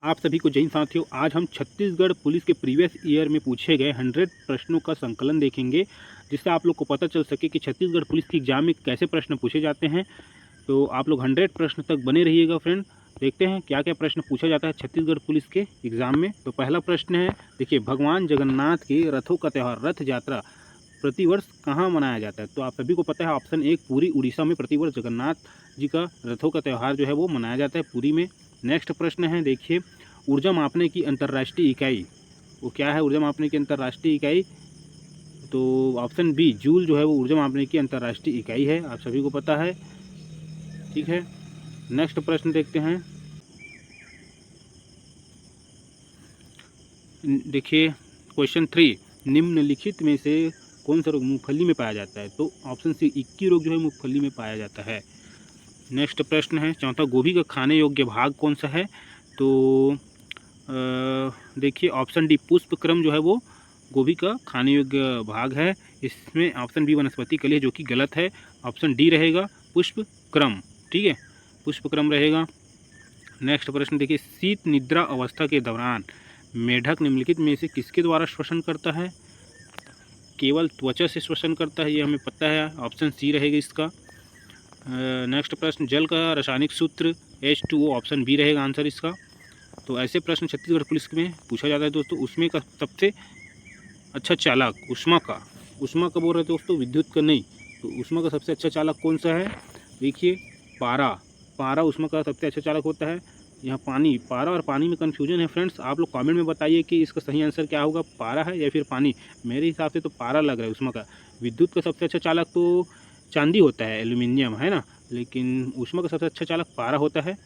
आप सभी को जय हिंद साथियों। आज हम छत्तीसगढ़ पुलिस के प्रीवियस ईयर में पूछे गए 100 प्रश्नों का संकलन देखेंगे, जिससे आप लोग को पता चल सके कि छत्तीसगढ़ पुलिस के एग्जाम में कैसे प्रश्न पूछे जाते हैं। तो आप लोग 100 प्रश्न तक बने रहिएगा फ्रेंड। देखते हैं क्या क्या प्रश्न पूछा जाता है छत्तीसगढ़ पुलिस के एग्जाम में। तो पहला प्रश्न है, देखिए, भगवान जगन्नाथ के रथों का त्यौहार रथ यात्रा प्रतिवर्ष कहाँ मनाया जाता है? तो आप सभी को पता है, ऑप्शन 1 पूरी उड़ीसा में प्रतिवर्ष जगन्नाथ जी का रथों का त्यौहार जो है वो मनाया जाता है पुरी में। नेक्स्ट प्रश्न है, देखिए, ऊर्जा मापने की अंतर्राष्ट्रीय इकाई वो क्या है? ऊर्जा मापने की अंतर्राष्ट्रीय इकाई, तो ऑप्शन बी जूल जो है वो ऊर्जा मापने की अंतर्राष्ट्रीय इकाई है, आप सभी को पता है। ठीक है, नेक्स्ट प्रश्न देखते हैं। देखिए, क्वेश्चन 3, निम्नलिखित में से कौन सा रोग मूंगफली में पाया जाता है? तो ऑप्शन सी इक्की रोग जो है मूंगफली में पाया जाता है। नेक्स्ट प्रश्न है, चौथा, गोभी का खाने योग्य भाग कौन सा है? तो देखिए, ऑप्शन डी पुष्पक्रम जो है वो गोभी का खाने योग्य भाग है। इसमें ऑप्शन बी वनस्पति कली है, जो कि गलत है। ऑप्शन डी रहेगा पुष्पक्रम। ठीक है, पुष्पक्रम रहेगा। नेक्स्ट प्रश्न देखिए, शीत निद्रा अवस्था के दौरान मेढक निम्नलिखित में से किसके द्वारा श्वसन करता है? केवल त्वचा से श्वसन करता है, ये हमें पता है। ऑप्शन सी रहेगा इसका। नेक्स्ट प्रश्न, जल का रासायनिक सूत्र H2O, ऑप्शन बी रहेगा आंसर इसका। तो ऐसे प्रश्न छत्तीसगढ़ पुलिस में पूछा जाता है दोस्तों। उसमें का सबसे अच्छा चालक उष्मा का बोल रहे थे दोस्तों, विद्युत का नहीं। तो उष्मा का सबसे अच्छा चालक कौन सा है? देखिए, पारा उष्मा का सबसे अच्छा चालक होता है। यहाँ पारा और पानी में कन्फ्यूजन है फ्रेंड्स। आप लोग कमेंट में बताइए कि इसका सही आंसर क्या होगा, पारा है या फिर पानी। मेरे हिसाब से तो पारा लग रहा है उष्मा का। विद्युत का सबसे अच्छा चालक तो चांदी होता है, एल्यूमिनियम है ना, लेकिन उष्मा का सबसे अच्छा चालक पारा होता है।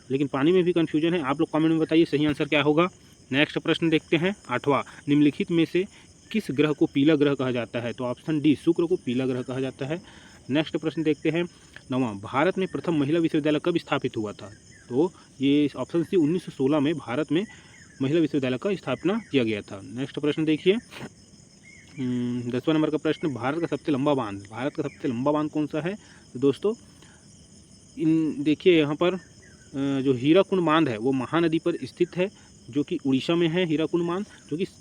लेकिन पानी में भी कन्फ्यूजन है। आप लोग कमेंट में बताइए सही आंसर क्या होगा। नेक्स्ट प्रश्न देखते हैं, 8वां, निम्नलिखित में से किस ग्रह को पीला ग्रह कहा जाता है? तो ऑप्शन डी शुक्र को पीला ग्रह कहा जाता है। नेक्स्ट प्रश्न देखते हैं, 9वां, भारत में प्रथम महिला विश्वविद्यालय कब स्थापित हुआ था? तो ये ऑप्शन सी 1916 में भारत में महिला विश्वविद्यालय का स्थापना किया गया था। नेक्स्ट प्रश्न देखिए, 10वां नंबर का प्रश्न, भारत का सबसे लंबा बांध कौन सा है? तो दोस्तों देखिए, यहाँ पर जो हीराकुंड बांध है वो महानदी पर स्थित है, जो कि उड़ीसा में है। हीराकुंड बांध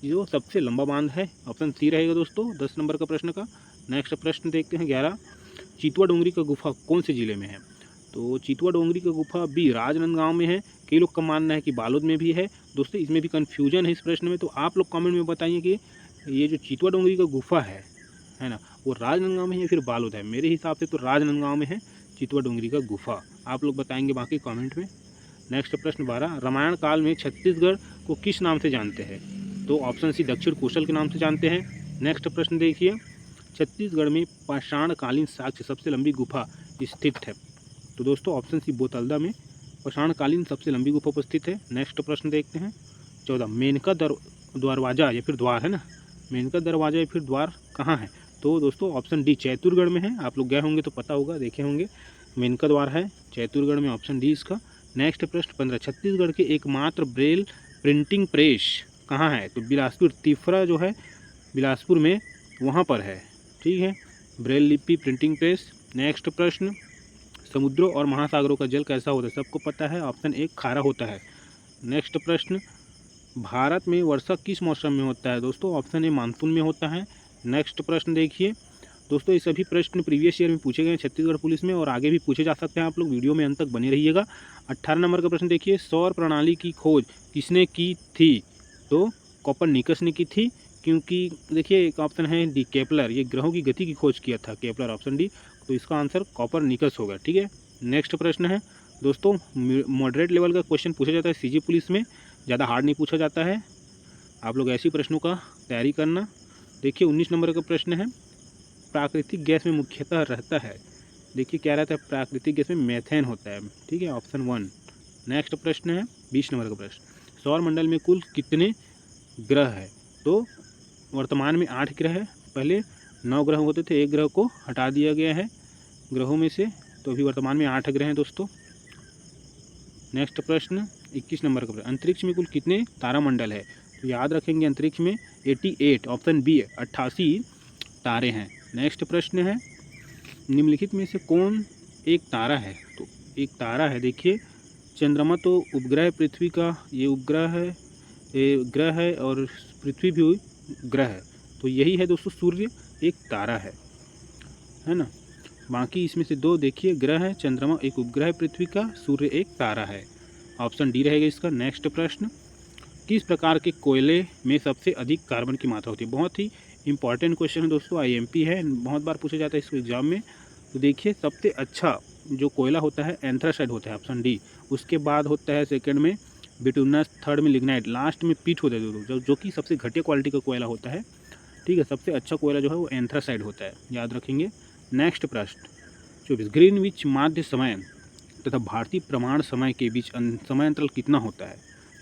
जो सबसे लंबा बांध है, ऑप्शन सी रहेगा दोस्तों 10 नंबर का प्रश्न का। नेक्स्ट प्रश्न देखते हैं 11, चितवा डोंगरी का गुफा कौन से जिले में है? तो चितवा डोंगरी का गुफा बी राजनांदगांव में है। कई लोग का मानना है कि बालोद में भी है। दोस्तों इसमें भी कन्फ्यूजन है इस प्रश्न में, तो आप लोग कमेंट में बताइए कि ये जो चितवा डोंगरी का गुफा है ना, वो राजनांदगांव में है या फिर बालोद है। मेरे हिसाब से तो राजनांदगांव में है चितवा डोंगरी का गुफा। आप लोग बताएंगे बाकी कमेंट में। नेक्स्ट प्रश्न 12, रामायण काल में छत्तीसगढ़ को किस नाम से जानते हैं? तो ऑप्शन सी दक्षिण कौशल के नाम से जानते हैं। नेक्स्ट प्रश्न देखिए, छत्तीसगढ़ में पाषाणकालीन साक्ष्य सबसे लंबी गुफा स्थित है? तो दोस्तों ऑप्शन सी बोतलदा में पाषाणकालीन सबसे लंबी गुफा उपस्थित है। नेक्स्ट प्रश्न देखते हैं 14, मेनका दरवाजा या फिर द्वार है ना, मेनका दरवाजा या फिर द्वार कहाँ है? तो दोस्तों ऑप्शन डी चैतुरगढ़ में है। आप लोग गए होंगे तो पता होगा, देखे होंगे। मेनका द्वार है चैतुरगढ़ में, ऑप्शन डी इसका। नेक्स्ट प्रश्न 15, छत्तीसगढ़ के एकमात्र ब्रेल प्रिंटिंग प्रेस कहाँ है? तो बिलासपुर, तिफरा जो है बिलासपुर में, वहाँ पर है। ठीक है, ब्रेल लिपि प्रिंटिंग प्रेस। नेक्स्ट प्रश्न, समुद्रों और महासागरों का जल कैसा होता है? सबको पता है, ऑप्शन एक खारा होता है। नेक्स्ट प्रश्न, भारत में वर्षा किस मौसम में होता है? दोस्तों ऑप्शन ए मानसून में होता है। नेक्स्ट प्रश्न देखिए दोस्तों, ये सभी प्रश्न प्रीवियस ईयर में पूछे गए हैं छत्तीसगढ़ पुलिस में, और आगे भी पूछे जा सकते हैं। आप लोग वीडियो में अंत तक बने रहिएगा। 18 नंबर का प्रश्न देखिए, सौर प्रणाली की खोज किसने की थी? तो कोपरनिकस ने की थी, क्योंकि देखिए एक ऑप्शन है डी केपलर, ये ग्रहों की गति की खोज किया था केपलर, ऑप्शन डी। तो इसका आंसर कोपरनिकस होगा। ठीक है, नेक्स्ट प्रश्न है दोस्तों, मॉडरेट लेवल का क्वेश्चन पूछा जाता है सीजी पुलिस में, ज़्यादा हार्ड नहीं पूछा जाता है। आप लोग ऐसी प्रश्नों का तैयारी करना। देखिए 19 नंबर का प्रश्न है, प्राकृतिक गैस में मुख्यतः रहता है, देखिए क्या रहता है, प्राकृतिक गैस में मेथेन होता है। ठीक है, ऑप्शन 1। नेक्स्ट प्रश्न है 20 नंबर का प्रश्न, सौर मंडल में कुल कितने ग्रह है? तो वर्तमान में 8 ग्रह है। पहले 9 ग्रह होते थे, एक ग्रह को हटा दिया गया है ग्रहों में से, तो अभी वर्तमान में 8 ग्रह हैं दोस्तों। नेक्स्ट प्रश्न 21 नंबर का प्रश्न, अंतरिक्ष में कुल कितने तारामंडल है? तो याद रखेंगे अंतरिक्ष में 88, ऑप्शन बी 88 तारे हैं। नेक्स्ट प्रश्न है, निम्नलिखित में से कौन एक तारा है? तो एक तारा है, देखिए चंद्रमा तो उपग्रह पृथ्वी का, ये उपग्रह है, ये ग्रह है, और पृथ्वी भी ग्रह है। तो यही है दोस्तों, सूर्य एक तारा है ना। बाकी इसमें से दो देखिए, ग्रह है, चंद्रमा एक उपग्रह पृथ्वी का, सूर्य एक तारा है। ऑप्शन डी रहेगा इसका। नेक्स्ट प्रश्न, किस प्रकार के कोयले में सबसे अधिक कार्बन की मात्रा होती है? बहुत ही इंपॉर्टेंट क्वेश्चन है दोस्तों, आईएमपी है, बहुत बार पूछा जाता है इसको एग्जाम में। तो देखिए, सबसे अच्छा जो कोयला होता है एंथ्रासाइड होता है, ऑप्शन डी। उसके बाद होता है सेकंड में बिटुमिनस, थर्ड में लिग्नाइट, लास्ट में पीट होता है, जो कि सबसे घटिया क्वालिटी का कोयला होता है। ठीक है, सबसे अच्छा कोयला जो है वो एंथ्रासाइड होता है, याद रखेंगे। नेक्स्ट प्रश्न 24, ग्रीनविच माध्य समय तथा भारतीय प्रमाण समय के बीच समय अंतराल कितना होता है?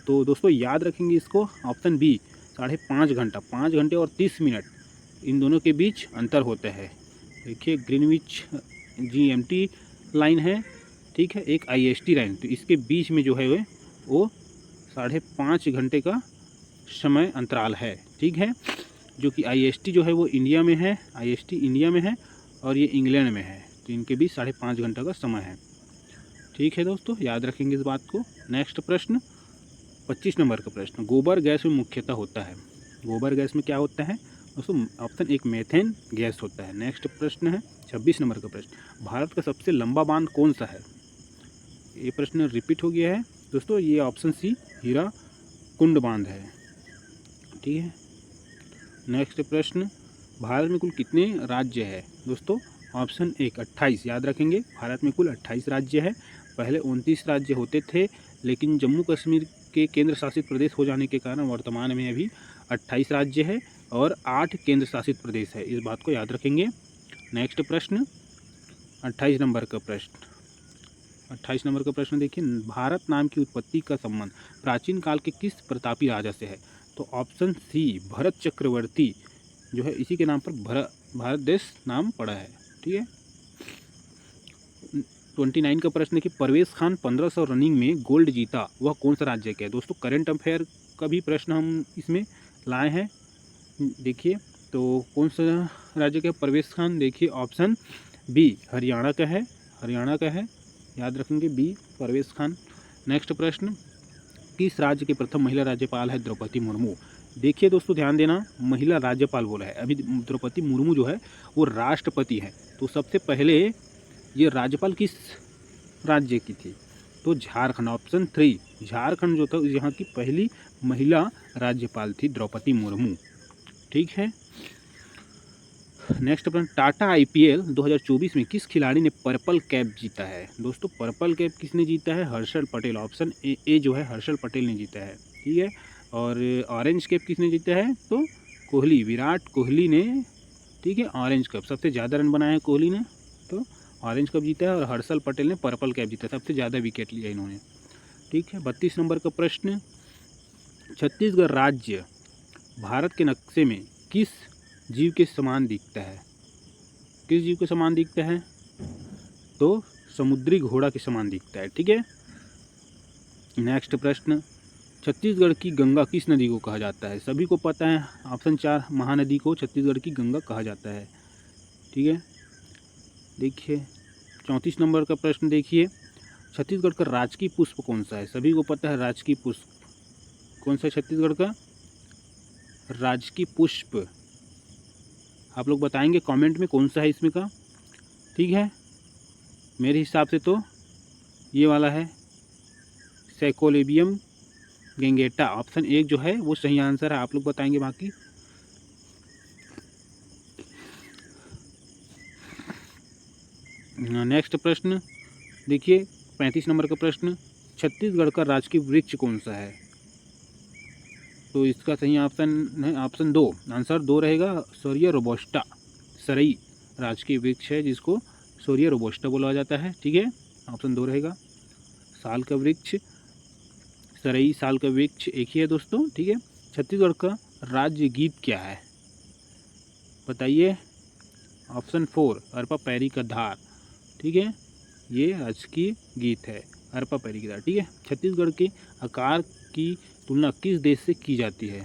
तो दोस्तों याद रखेंगे इसको, ऑप्शन बी 5.5 घंटा, 5 घंटे और 30 मिनट इन दोनों के बीच अंतर होता है। देखिए, ग्रीनविच GMT लाइन है, ठीक है, एक IST लाइन, तो इसके बीच में जो है वो 5.5 घंटे का समय अंतराल है। ठीक है, जो कि IST जो है वो इंडिया में है, IST इंडिया में है और ये इंग्लैंड में है, तो इनके बीच 5.5 घंटा का समय है। ठीक है दोस्तों, याद रखेंगे इस बात को। नेक्स्ट प्रश्न 25 नंबर का प्रश्न, गोबर गैस में मुख्यतः होता है, गोबर गैस में क्या होता है दोस्तों? ऑप्शन एक मेथेन गैस होता है। नेक्स्ट प्रश्न है 26 नंबर का प्रश्न, भारत का सबसे लंबा बांध कौन सा है? ये प्रश्न रिपीट हो गया है दोस्तों, ये ऑप्शन सी हीरा कुंड बांध है। ठीक है, नेक्स्ट प्रश्न, भारत में कुल कितने राज्य है दोस्तों? ऑप्शन एक 28, याद रखेंगे, भारत में कुल 28 राज्य है। पहले 29 राज्य होते थे, लेकिन जम्मू कश्मीर के केंद्र शासित प्रदेश हो जाने के कारण वर्तमान में अभी 28 राज्य है और 8 केंद्र शासित प्रदेश है, इस बात को याद रखेंगे। नेक्स्ट प्रश्न 28 नंबर का प्रश्न, 28 नंबर का प्रश्न देखिए, भारत नाम की उत्पत्ति का संबंध प्राचीन काल के किस प्रतापी राजा से है? तो ऑप्शन सी भरत चक्रवर्ती जो है, इसी के नाम पर भारत देश नाम पड़ा है। ठीक है, 29 का प्रश्न है कि परवेज खान 1500 रनिंग में गोल्ड जीता वह कौन सा राज्य का है? दोस्तों करंट अफेयर का भी प्रश्न हम इसमें लाए हैं। देखिए, तो कौन सा राज्य का परवेज खान? देखिए, ऑप्शन बी हरियाणा का है, हरियाणा का है, याद रखेंगे बी परवेज खान। नेक्स्ट प्रश्न, किस राज्य के प्रथम महिला राज्यपाल है द्रौपदी मुर्मू? देखिए दोस्तों, ध्यान देना, महिला राज्यपाल बोला है, अभी द्रौपदी मुर्मू जो है वो राष्ट्रपति है। तो सबसे पहले ये राज्यपाल किस राज्य की थी? तो झारखंड, ऑप्शन 3 झारखंड जो था, यहाँ की पहली महिला राज्यपाल थी द्रौपदी मुर्मू। ठीक है, नेक्स्ट प्रश्न, टाटा IPL 2024 में किस खिलाड़ी ने पर्पल कैप जीता है? दोस्तों पर्पल कैप किसने जीता है? हर्षल पटेल, ऑप्शन ए जो है हर्षल पटेल ने जीता है। ठीक है, और ऑरेंज कैप किसने जीता है? तो कोहली, विराट कोहली ने। ठीक है, ऑरेंज कैप, सबसे ज़्यादा रन बनाए हैं कोहली ने, तो ऑरेंज कैप जीता है, और हर्षल पटेल ने पर्पल कैप जीता है, सबसे ज़्यादा विकेट लिया इन्होंने। ठीक है, 32 नंबर का प्रश्न, छत्तीसगढ़ राज्य भारत के नक्शे में किस जीव के समान दिखता है? किस जीव के समान दिखता है? तो समुद्री घोड़ा के समान दिखता है। ठीक है, नेक्स्ट प्रश्न, छत्तीसगढ़ की गंगा किस नदी को कहा जाता है? सभी को पता है, ऑप्शन 4 महानदी को छत्तीसगढ़ की गंगा कहा जाता है। ठीक है, देखिए 34 नंबर का प्रश्न देखिए, छत्तीसगढ़ का राजकीय पुष्प कौन सा है? सभी को पता है राजकीय पुष्प कौन सा है छत्तीसगढ़ का? राजकीय पुष्प आप लोग बताएंगे कमेंट में कौन सा है इसमें का। ठीक है, मेरे हिसाब से तो ये वाला है, सैकोलेबियम गेंगेटा, ऑप्शन 1 जो है वो सही आंसर है, आप लोग बताएंगे बाकी। नेक्स्ट प्रश्न देखिए, 35 नंबर का प्रश्न, छत्तीसगढ़ का राजकीय वृक्ष कौन सा है? तो इसका सही ऑप्शन है ऑप्शन 2, आंसर 2 रहेगा, सोरिया रोबोस्टा, सरई राजकीय वृक्ष है जिसको सोरिया रोबोस्टा बोला जाता है। ठीक है, ऑप्शन 2 रहेगा। साल का वृक्ष, सरई साल का वृक्ष एक ही है दोस्तों। ठीक है, छत्तीसगढ़ का राज्य गीत क्या है बताइए? ऑप्शन 4 अरपा पैरी का धार। ठीक है, ये राजकीय गीत है, अरपा पैरी का धार। ठीक है, छत्तीसगढ़ के आकार की तुलना किस देश से की जाती है?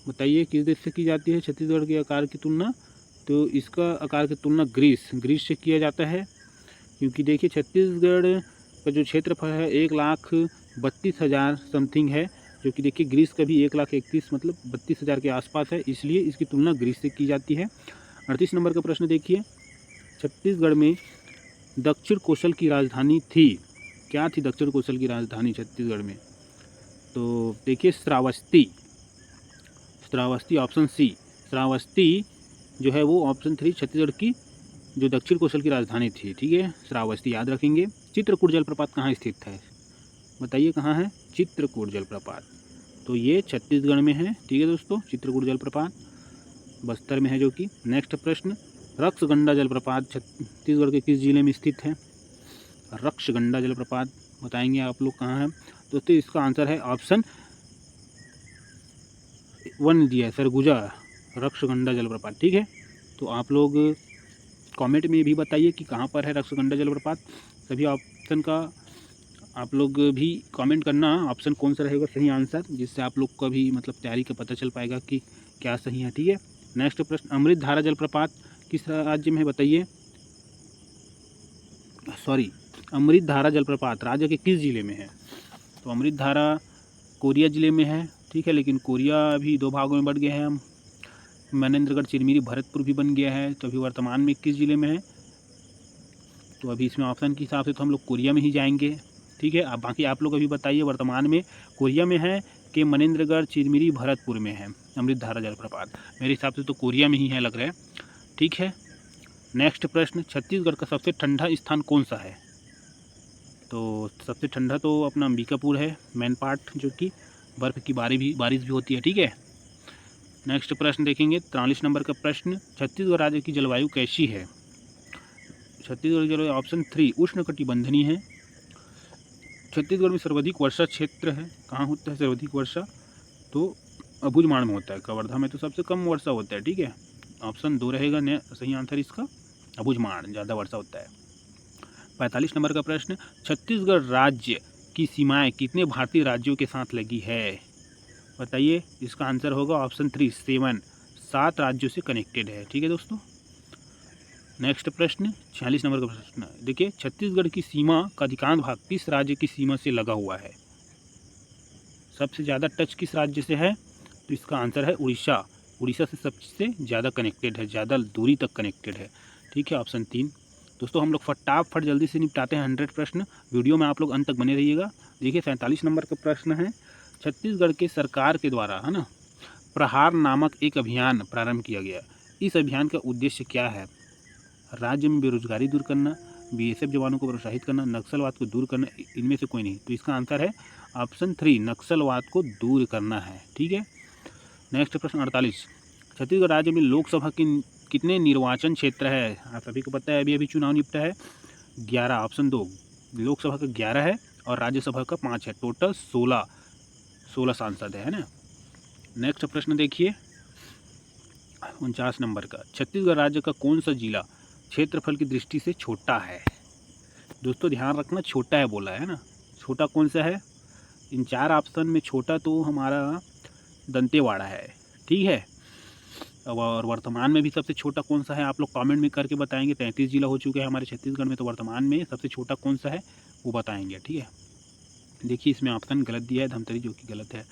बताइए किस देश से की जाती है छत्तीसगढ़ के आकार की तुलना? तो इसका आकार की तुलना ग्रीस से किया जाता है, क्योंकि देखिए छत्तीसगढ़ का जो क्षेत्रफल है 1,32,000 समथिंग है, जो कि देखिए ग्रीस का भी 1,31,000 मतलब 32,000 के आसपास है, इसलिए इसकी तुलना ग्रीस से की जाती है। 38 नंबर का प्रश्न देखिए, छत्तीसगढ़ में दक्षिण कोसल की राजधानी थी। क्या थी दक्षिण कोसल की राजधानी छत्तीसगढ़ में? तो देखिए श्रावस्ती, श्रावस्ती ऑप्शन सी, श्रावस्ती जो है वो ऑप्शन 3 छत्तीसगढ़ की जो दक्षिण कोसल की राजधानी थी, ठीक है, श्रावस्ती याद रखेंगे। चित्रकूट जलप्रपात कहाँ स्थित है? बताइए कहाँ है चित्रकूट जलप्रपात? तो ये छत्तीसगढ़ में है, ठीक है दोस्तों। चित्रकूट जलप्रपात बस्तर में है जो कि। नेक्स्ट प्रश्न, रक्षगंडा जलप्रपात छत्तीसगढ़ के किस जिले में स्थित है? रक्षगंडा जलप्रपात बताएंगे आप लोग कहाँ है दोस्तों? इसका आंसर है ऑप्शन 1 दिया है, सरगुजा रक्षगंडा जलप्रपात, ठीक है। तो आप लोग कमेंट में भी बताइए कि कहाँ पर है रक्षगंडा जलप्रपात। सभी ऑप्शन का आप लोग भी कमेंट करना, ऑप्शन कौन सा रहेगा सही आंसर, जिससे आप लोग का भी मतलब तैयारी का पता चल पाएगा कि क्या सही है, ठीक है। नेक्स्ट प्रश्न, अमृत धारा जलप्रपात किस राज्य में है बताइए? सॉरी, अमृत धारा जलप्रपात राज्य के किस जिले में है? तो अमृत धारा कोरिया जिले में है, ठीक है, लेकिन कोरिया अभी 2 भागों में बढ़ गए हैं। हम मनेंद्रगढ़, चिरमिरी, भरतपुर भी बन गया है, तो अभी वर्तमान में किस जिले में है? तो अभी इसमें ऑप्शन के हिसाब से तो हम लोग कोरिया में ही जाएंगे, ठीक है। अब बाकी आप लोग अभी बताइए वर्तमान में कोरिया में है कि मनेंद्रगढ़, चिरमिरी, भरतपुर में है अमृत धारा जलप्रपात? मेरे हिसाब से तो कोरिया में ही है लग रहा है, ठीक है। नेक्स्ट प्रश्न, छत्तीसगढ़ का सबसे ठंडा स्थान कौन सा है? तो सबसे ठंडा तो अपना अंबिकापुर है, मेन पार्ट, जो कि बर्फ़ की बारिश भी होती है, ठीक है। नेक्स्ट प्रश्न देखेंगे 43 नंबर का प्रश्न, छत्तीसगढ़ राज्य की जलवायु कैसी है? छत्तीसगढ़ की जलवायु ऑप्शन 3 उष्णकटिबंधनीय है। छत्तीसगढ़ में सर्वाधिक वर्षा क्षेत्र है, कहाँ होता है सर्वाधिक वर्षा? तो अबुझमाड़ में होता है, कवर्धा में तो सबसे कम वर्षा होता है, ठीक है। ऑप्शन 2 रहेगा सही आंसर इसका, अबुझमाड़ ज़्यादा वर्षा होता है। 45 नंबर का प्रश्न, छत्तीसगढ़ राज्य की सीमाएं कितने भारतीय राज्यों के साथ लगी है? बताइए, इसका आंसर होगा ऑप्शन 3 7, 7 राज्यों से कनेक्टेड है, ठीक है दोस्तों। नेक्स्ट प्रश्न 46 नंबर का प्रश्न, देखिए छत्तीसगढ़ की सीमा का अधिकांश भाग किस राज्य की सीमा से लगा हुआ है? सबसे ज़्यादा टच किस राज्य से है? तो इसका आंसर है उड़ीसा, उड़ीसा से सबसे ज़्यादा कनेक्टेड है, ज़्यादा दूरी तक कनेक्टेड है, ठीक है, ऑप्शन 3। दोस्तों हम लोग फटाफट जल्दी से निपटाते हैं 100 प्रश्न, वीडियो में आप लोग अंत तक बने रहिएगा। देखिए 47 नंबर का प्रश्न है, छत्तीसगढ़ के सरकार के द्वारा है ना प्रहार नामक एक अभियान प्रारंभ किया गया, इस अभियान का उद्देश्य क्या है? राज्य में बेरोजगारी दूर करना, बीएसएफ जवानों को प्रोत्साहित करना, नक्सलवाद को दूर करना, इनमें से कोई नहीं। तो इसका आंसर है ऑप्शन 3 नक्सलवाद को दूर करना है, ठीक है। नेक्स्ट प्रश्न 48, छत्तीसगढ़ राज्य में लोकसभा के कितने निर्वाचन क्षेत्र है? आप सभी को पता है अभी चुनाव निपटा है, 11, ऑप्शन 2 लोकसभा का 11 है और राज्यसभा का 5 है, टोटल 16 सांसद है ना। नेक्स्ट प्रश्न देखिए 49 नंबर का, छत्तीसगढ़ राज्य का कौन सा जिला क्षेत्रफल की दृष्टि से छोटा है? दोस्तों ध्यान रखना, छोटा है बोला है ना, छोटा कौन सा है? इन 4 ऑप्शन में छोटा तो हमारा दंतेवाड़ा है, ठीक है। और वर्तमान में भी सबसे छोटा कौन सा है आप लोग कमेंट में करके बताएंगे। 33 जिला हो चुके हैं हमारे छत्तीसगढ़ में, तो वर्तमान में सबसे छोटा कौन सा है वो बताएंगे, ठीक है। देखिए इसमें ऑप्शन गलत दिया है धमतरी, जो कि गलत है।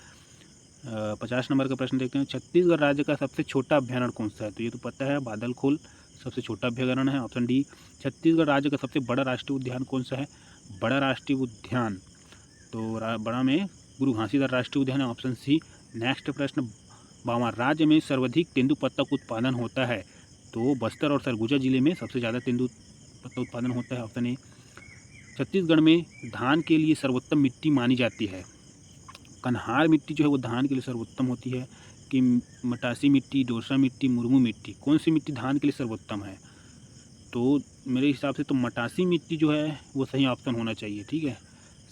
50 नंबर का प्रश्न देखते हैं, छत्तीसगढ़ राज्य का सबसे छोटा अभ्यारण्य कौन सा है? तो ये तो पता है, बादलखोल सबसे छोटा अभ्यारण्य है, ऑप्शन डी। छत्तीसगढ़ राज्य का सबसे बड़ा राष्ट्रीय उद्यान कौन सा है? बड़ा राष्ट्रीय उद्यान तो बड़ा में गुरु घासीदास राष्ट्रीय उद्यान है, ऑप्शन सी। नेक्स्ट प्रश्न 52, राज्य में सर्वाधिक तेंदुपत्ता का उत्पादन होता है? तो बस्तर और सरगुजा जिले में सबसे ज़्यादा तेंदुपत्ता उत्पादन होता है, ऑप्शन ए। छत्तीसगढ़ में धान के लिए सर्वोत्तम मिट्टी मानी जाती है? कन्हार मिट्टी जो है वो धान के लिए सर्वोत्तम होती है कि मटासी मिट्टी, डोसा मिट्टी, मुर्मू मिट्टी, कौन सी मिट्टी धान के लिए सर्वोत्तम है? तो मेरे हिसाब से तो मटासी मिट्टी जो है वो सही ऑप्शन होना चाहिए, ठीक है,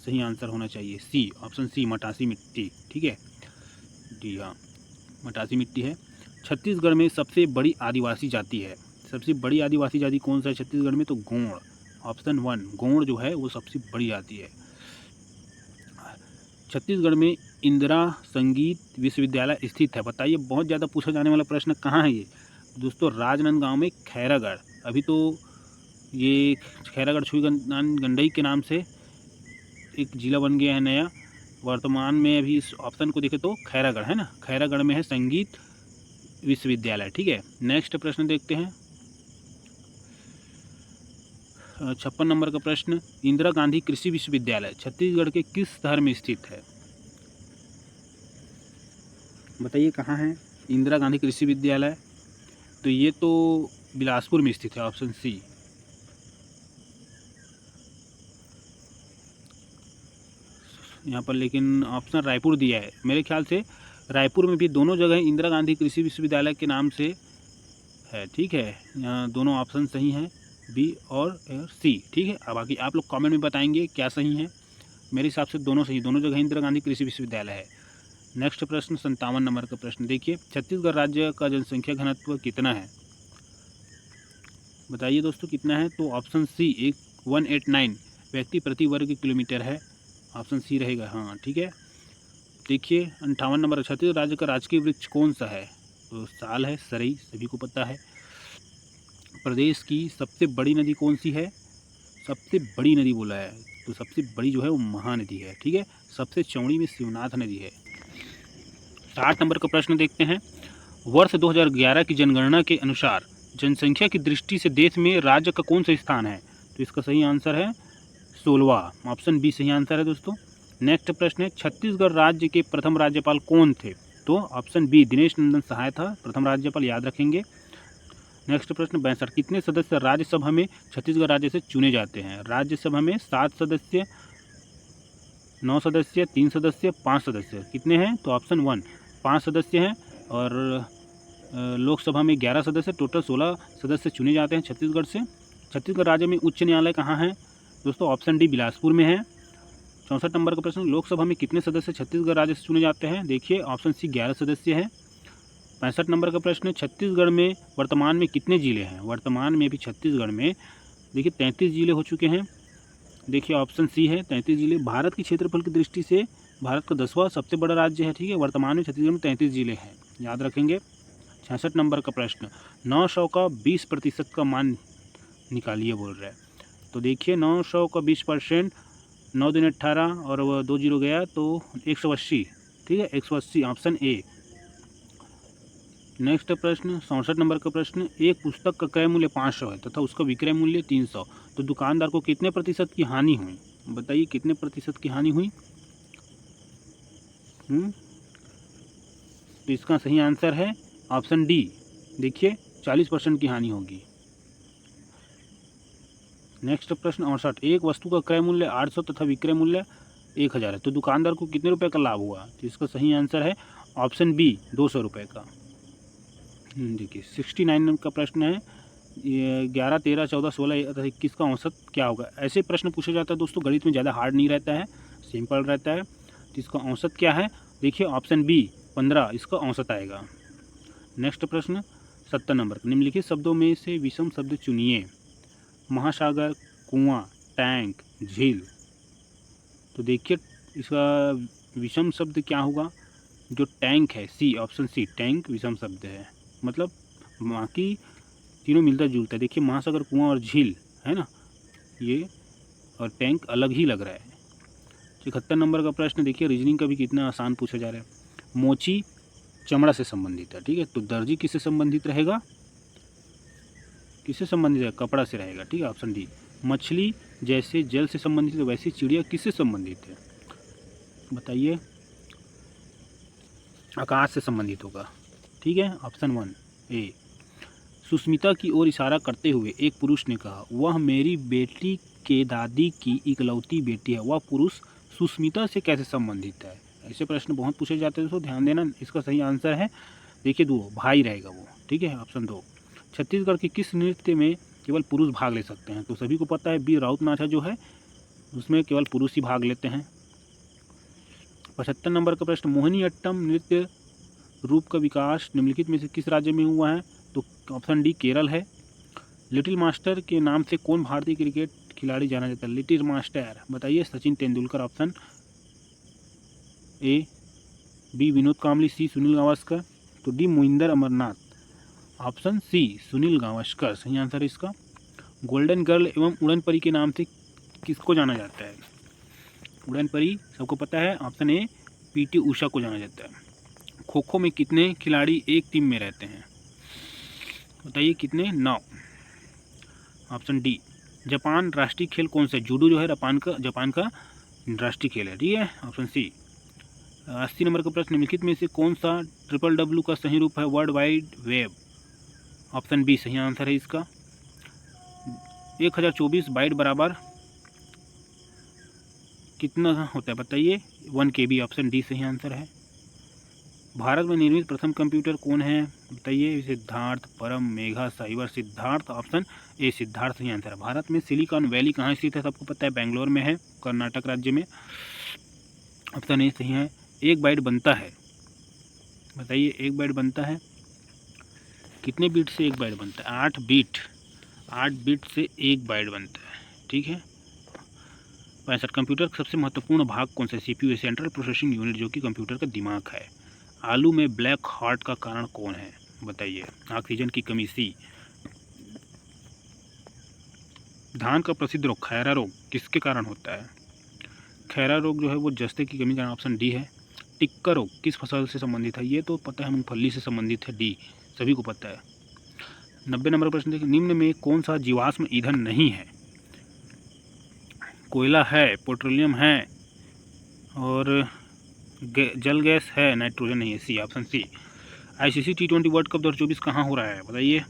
सही आंसर होना चाहिए सी, ऑप्शन सी मटासी मिट्टी, ठीक है जी हाँ, मटासी मिट्टी है। छत्तीसगढ़ में सबसे बड़ी आदिवासी जाति है, सबसे बड़ी आदिवासी जाति कौन सा है छत्तीसगढ़ में? तो गोंड, ऑप्शन 1 गोंड जो है वो सबसे बड़ी जाति है। छत्तीसगढ़ में इंदिरा संगीत विश्वविद्यालय स्थित है, बताइए, बहुत ज़्यादा पूछा जाने वाला प्रश्न, कहाँ है ये? दोस्तों राजनांदगांव में खैरागढ़, अभी तो ये खैरागढ़ छुईगंडई के नाम से एक जिला बन गया है नया वर्तमान में। अभी इस ऑप्शन को देखें तो खैरागढ़ है ना, खैरागढ़ में है संगीत विश्वविद्यालय। ठीक है, नेक्स्ट प्रश्न देखते हैं 56 नंबर का प्रश्न, इंदिरा गांधी कृषि विश्वविद्यालय छत्तीसगढ़ के किस शहर में स्थित है? बताइए कहाँ है इंदिरा गांधी कृषि विद्यालय? तो ये तो बिलासपुर में स्थित है, ऑप्शन सी। यहाँ पर लेकिन ऑप्शन रायपुर दिया है, मेरे ख्याल से रायपुर में भी दोनों जगह इंदिरा गांधी कृषि विश्वविद्यालय के नाम से है। ठीक है, यहाँ दोनों ऑप्शन सही हैं, बी और सी। ठीक है, अब बाकी आप लोग कमेंट में बताएंगे क्या सही है। मेरे हिसाब से दोनों सही, दोनों जगह इंदिरा गांधी कृषि विश्वविद्यालय है। नेक्स्ट प्रश्न 57 नंबर का प्रश्न देखिए, छत्तीसगढ़ राज्य का जनसंख्या घनत्व कितना है? बताइए दोस्तों कितना है? तो ऑप्शन सी 189 व्यक्ति प्रति वर्ग किलोमीटर है, ऑप्शन सी रहेगा। हाँ ठीक है, देखिए 58 नंबर, छत्तीसगढ़ राज्य का राजकीय वृक्ष कौन सा है? तो साल है, सरई, सभी को पता है। प्रदेश की सबसे बड़ी नदी कौन सी है? सबसे बड़ी नदी बोला है तो सबसे बड़ी जो है वो महानदी है। ठीक है, सबसे चौड़ी में शिवनाथ नदी है। 60 नंबर का प्रश्न देखते हैं, वर्ष 2011 की जनगणना के अनुसार जनसंख्या की दृष्टि से देश में राज्य का कौन सा स्थान है? तो इसका सही आंसर है 16वां, ऑप्शन बी सही आंसर है दोस्तों। नेक्स्ट प्रश्न है, छत्तीसगढ़ राज्य के प्रथम राज्यपाल कौन थे? तो ऑप्शन बी दिनेश नंदन सहाय था प्रथम राज्यपाल, याद रखेंगे। नेक्स्ट प्रश्न 62, कितने सदस्य राज्यसभा में छत्तीसगढ़ राज्य से चुने जाते हैं? राज्यसभा में 7 सदस्य, 9 सदस्य, 3 सदस्य, 5 सदस्य, कितने हैं? तो ऑप्शन 1 5 सदस्य हैं। और लोकसभा में 11 सदस्य, टोटल 16 सदस्य चुने जाते हैं छत्तीसगढ़ से। छत्तीसगढ़ राज्य में उच्च न्यायालय कहाँ है दोस्तों? ऑप्शन डी बिलासपुर में है। 64 नंबर का प्रश्न, लोकसभा में कितने सदस्य छत्तीसगढ़ राज्य से चुने जाते हैं? देखिए ऑप्शन सी 11 सदस्य है। 65 नंबर का प्रश्न, छत्तीसगढ़ में वर्तमान में कितने जिले हैं? वर्तमान में भी छत्तीसगढ़ में देखिए 33 जिले हो चुके हैं। देखिए ऑप्शन सी है 33 जिले। भारत के क्षेत्रफल की दृष्टि से भारत का 10वां सबसे बड़ा राज्य है। ठीक है, वर्तमान में छत्तीसगढ़ में 33 जिले हैं, याद रखेंगे। 66 नंबर का प्रश्न, 900 का 20% का मान निकालिए बोल रहा है। तो देखिए 900 का 20%, 9 दूनी 18 और वो 2 जीरो गया तो 180। ठीक है, 180 ऑप्शन ए। नेक्स्ट प्रश्न 67 नंबर का प्रश्न, एक पुस्तक का क्रय मूल्य 500 है तथा उसका विक्रय मूल्य 300, तो दुकानदार को कितने प्रतिशत की हानि हुई? बताइए कितने प्रतिशत की हानि हुई? तो इसका सही आंसर है ऑप्शन डी, देखिए 40% की हानि होगी। नेक्स्ट प्रश्न 68, एक वस्तु का क्रय मूल्य 800 तथा विक्रय मूल्य 1000 है, तो दुकानदार को कितने रुपए का लाभ हुआ? तो इसका सही आंसर है ऑप्शन बी 200 रुपये का। देखिए 69 का प्रश्न है, 11, 13, 14, 16 तथा 21 का औसत क्या होगा? ऐसे प्रश्न पूछा जाता है दोस्तों, गणित में ज़्यादा हार्ड नहीं रहता है, सिंपल रहता है। तो इसका औसत क्या है? देखिए ऑप्शन बी 15 इसका औसत आएगा। नेक्स्ट प्रश्न 70 नंबर, निम्नलिखित शब्दों में से विषम शब्द चुनिए। महासागर, कुआं, टैंक, झील। तो देखिए इसका विषम शब्द क्या होगा? जो टैंक है, सी, ऑप्शन सी, टैंक विषम शब्द है, मतलब बाकी तीनों मिलता जुलता है। देखिए महासागर, कुआं और झील है ना ये, और टैंक अलग ही लग रहा है। 71 नंबर का प्रश्न देखिए, रीजनिंग का भी कितना आसान पूछा जा रहा है। मोची चमड़ा से संबंधित है। ठीक है, तो दर्जी किससे संबंधित रहेगा? किससे संबंधित है? कपड़ा से रहेगा। ठीक है, ऑप्शन डी। मछली जैसे जल से संबंधित है, वैसे चिड़िया किससे संबंधित है? बताइए, आकाश से संबंधित होगा। ठीक है, ऑप्शन 1 ए। सुष्मिता की ओर इशारा करते हुए एक पुरुष ने कहा, वह मेरी बेटी के दादी की इकलौती बेटी है। वह पुरुष सुष्मिता से कैसे संबंधित है? ऐसे प्रश्न बहुत पूछे जाते हैं, तो ध्यान देना। इसका सही आंसर है देखिए 2, भाई रहेगा वो। ठीक है, ऑप्शन 2। छत्तीसगढ़ के किस नृत्य में केवल पुरुष भाग ले सकते हैं? तो सभी को पता है बी, राउत नाचा जो है उसमें केवल पुरुष ही भाग लेते हैं। 75 नंबर का प्रश्न, मोहिनी अट्टम नृत्य रूप का विकास निम्नलिखित में से किस राज्य में हुआ है? तो ऑप्शन डी केरल है। लिटिल मास्टर के नाम से कौन भारतीय क्रिकेट खिलाड़ी जाना जाता है? लिटिल मास्टर बताइए, Sachin Tendulkar, option A. B Vinod Kambli, C Sunil Gavaskar, तो D Mohinder Amarnath, option C Sunil Gavaskar सही आंसर है इसका। गोल्डन गर्ल एवं उड़न परी के नाम से किसको जाना जाता है? उड़न परी सबको पता है, ऑप्शन ए पीटी उषा को जाना जाता है। खो खो में कितने खिलाड़ी एक टीम में रहते हैं, बताइए कितने, 9। Option D. जापान राष्ट्रीय खेल कौन सा है, जूडो जो है जापान का राष्ट्रीय खेल है, ठीक है। Option C. 80 नंबर का प्रश्न, निम्नलिखित में से कौन सा WWW का सही रूप है, world wide web. Option B सही आंसर है इसका। 1024 बाइट बराबर कितना होता है, बताइए, 1 KB। ऑप्शन डी सही आंसर है। भारत में निर्मित प्रथम कंप्यूटर कौन है, बताइए, सिद्धार्थ, परम, Megha, cyber, Siddharth. Option A Siddharth सही आंसर है। भारत में सिलिकॉन वैली कहाँ स्थित है, सबको पता है, बेंगलोर में है, कर्नाटक राज्य में। ऑप्शन ए सही है। 1 बाइट बनता है, बताइए 1 बाइट बनता है कितने बीट से 1 बाइट बनता है, 8 बीट। 8 बीट से 1 बाइट बनता है, ठीक है। 65 कंप्यूटर का सबसे महत्वपूर्ण भाग कौन सा है, CPU, सेंट्रल प्रोसेसिंग यूनिट, जो कि कंप्यूटर का दिमाग है। आलू में ब्लैक हार्ट का कारण कौन है, बताइए, ऑक्सीजन की कमी, सी। धान का प्रसिद्ध रोग खैरा रोग किसके कारण होता है, खैरा रोग जो है वो जस्ते की कमी का, ऑप्शन डी है। टिक्का रोग किस फसल से संबंधित है, ये तो पता है, मूंगफली से संबंधित है, डी सभी को पता है। 90 नंबर प्रश्न देखिए, निम्न में कौन सा जीवाश्म ईंधन नहीं है, कोयला है, पेट्रोलियम है, और जल गैस है, नाइट्रोजन नहीं है, C. Option C. ICC T20 world cup 2024 कहाँ हो रहा है, बताइए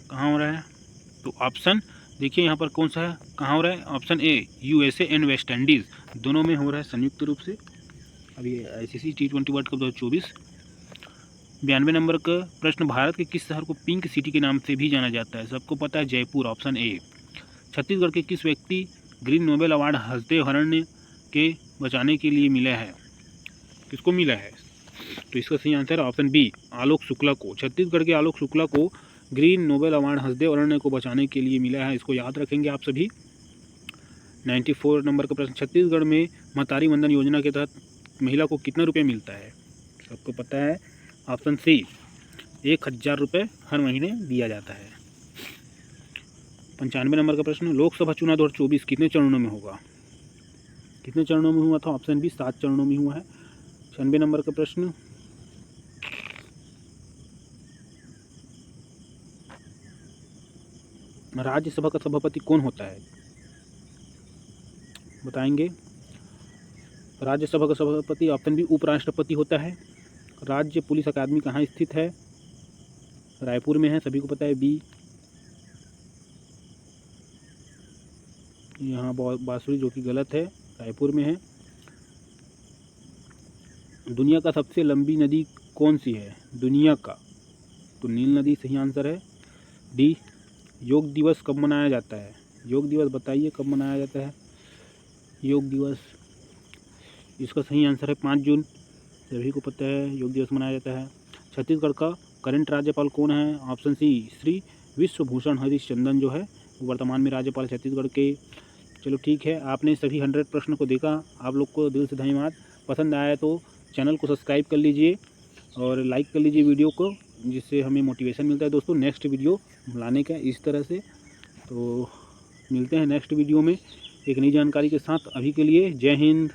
कहाँ हो रहा है। तो ऑप्शन देखिए यहाँ पर कौन सा है, कहाँ हो रहा है, option A USA and West Indies, दोनों में हो रहा है संयुक्त रूप से। अभी ICC T20 world cup 2024। 92 number का प्रश्न, भारत के किस शहर को पिंक सिटी के नाम से भी जाना जाता है, सबको पता है, जयपुर। Option A. छत्तीसगढ़ के किस व्यक्ति ग्रीन नोबेल अवार्ड हसदेव हरण्य के बचाने के लिए मिला है, किसको मिला है, तो इसका सही आंसर है ऑप्शन बी, आलोक शुक्ला को। छत्तीसगढ़ के आलोक शुक्ला को ग्रीन नोबेल अवार्ड हसदेव अरण्य को बचाने के लिए मिला है, इसको याद रखेंगे आप सभी। 94 नंबर का प्रश्न, छत्तीसगढ़ में महतारी वंदन योजना के तहत महिला को कितना रुपये मिलता है, सबको पता है, ऑप्शन सी, 1000 रुपये हर महीने दिया जाता है। 95 नंबर का प्रश्न, लोकसभा चुनाव 2024 कितने चरणों में होगा, कितने चरणों में हुआ था, ऑप्शन बी 7 चरणों में हुआ है। 96 नंबर का प्रश्न, राज्यसभा का सभापति कौन होता है, बताएंगे। राज्यसभा का सभापति ऑप्शन बी उपराष्ट्रपति होता है। राज्य पुलिस अकादमी कहाँ स्थित है, रायपुर में है, सभी को पता है, बी। यहाँ बांसुरी जो कि गलत है, रायपुर में है। दुनिया का सबसे लंबी नदी कौन सी है, दुनिया का, तो नील नदी सही आंसर है, डी। योग दिवस कब मनाया जाता है, योग दिवस बताइए कब मनाया जाता है, योग दिवस, इसका सही आंसर है 5 जून, सभी को पता है योग दिवस मनाया जाता है। छत्तीसगढ़ का करंट राज्यपाल कौन है, ऑप्शन सी, श्री विश्वभूषण हरिश्चंद्रन जो है वो वर्तमान में राज्यपाल छत्तीसगढ़ के। चलो ठीक है, आपने सभी 100 प्रश्न को देखा, आप लोग को दिल से धन्यवाद। पसंद आया तो चैनल को सब्सक्राइब कर लीजिए और लाइक कर लीजिए वीडियो को, जिससे हमें मोटिवेशन मिलता है दोस्तों नेक्स्ट वीडियो लाने का इस तरह से। तो मिलते हैं नेक्स्ट वीडियो में एक नई जानकारी के साथ, अभी के लिए जय हिंद।